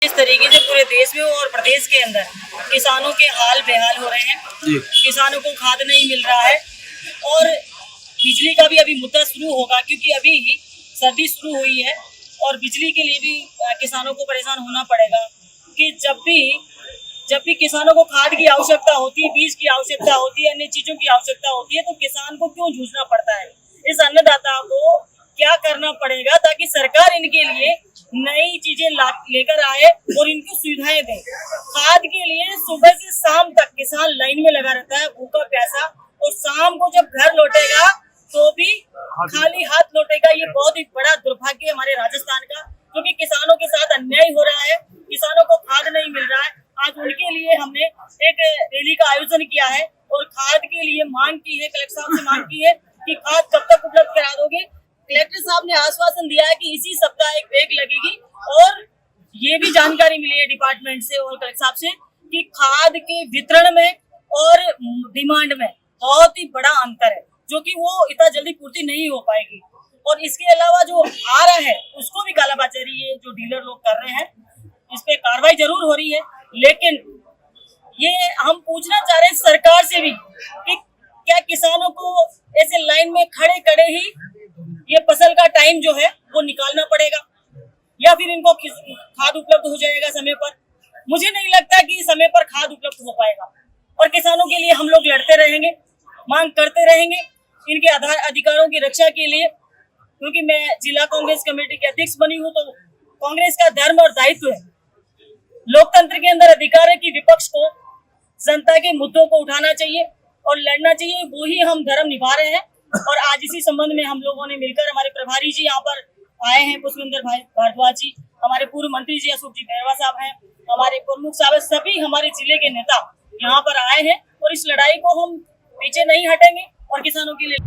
इस तरीके से पूरे देश में और प्रदेश के अंदर किसानों के हाल बेहाल हो रहे हैं। किसानों को खाद नहीं मिल रहा है और बिजली का भी अभी मुद्दा शुरू होगा, क्योंकि अभी ही सर्दी शुरू हुई है और बिजली के लिए भी किसानों को परेशान होना पड़ेगा कि जब भी किसानों को खाद की आवश्यकता होती है, बीज की आवश्यकता होती है, अन्य चीजों की आवश्यकता होती है, तो किसान को क्यों जूझना पड़ता है। इस अन्नदाता को क्या करना पड़ेगा ताकि सरकार इनके लिए नई चीजें लेकर आए और इनको सुविधाएं दे। खाद के लिए सुबह से शाम तक किसान लाइन में लगा रहता है, भूखा प्यासा, और शाम को जब घर लौटेगा तो भी खाली हाथ लौटेगा। ये बहुत ही बड़ा दुर्भाग्य है हमारे राजस्थान का, क्योंकि किसानों के साथ अन्याय हो रहा है, किसानों को खाद नहीं मिल रहा है। आज उनके लिए हमने एक रैली का आयोजन किया है और खाद के लिए मांग की है, कलेक्टर साहब से मांग की है कि खाद कब तक उपलब्ध करा दोगे। कलेक्टर साहब ने आश्वासन दिया है कि इसी सप्ताह एक बैग लगेगी, और ये भी जानकारी मिली है डिपार्टमेंट से और कलेक्टर साहब से कि खाद के वितरण में और डिमांड में बहुत ही बड़ा अंतर है, जो कि वो इतना जल्दी पूर्ति नहीं हो पाएगी। और इसके अलावा जो आ रहा है उसको भी कालाबाजारी है जो डीलर लोग कर रहे हैं, इस पे कार्रवाई जरूर हो रही है। लेकिन ये हम पूछना चाह रहे हैं सरकार से भी कि क्या किसानों को ऐसे लाइन में खड़े खड़े ही ये फसल का टाइम जो है वो निकालना पड़ेगा, या फिर इनको खाद उपलब्ध हो जाएगा समय पर। मुझे नहीं लगता कि समय पर खाद उपलब्ध हो पाएगा, और किसानों के लिए हम लोग लड़ते रहेंगे, मांग करते रहेंगे इनके अधिकारों की रक्षा के लिए। क्योंकि मैं जिला कांग्रेस कमेटी के अध्यक्ष बनी हूँ, तो कांग्रेस का धर्म और दायित्व है, लोकतंत्र के अंदर अधिकार है कि विपक्ष को जनता के मुद्दों को उठाना चाहिए और लड़ना चाहिए। वो ही हम धर्म निभा रहे हैं। और आज इसी संबंध में हम लोगों ने मिलकर, हमारे प्रभारी जी यहाँ पर आए हैं, पुष्पेंद्र भाई भारद्वाज जी, हमारे पूर्व मंत्री जी अशोक जी बैरवा साहब हैं, हमारे प्रमुख साहब, सभी हमारे जिले के नेता यहाँ पर आए हैं, और इस लड़ाई को हम पीछे नहीं हटेंगे और किसानों के लिए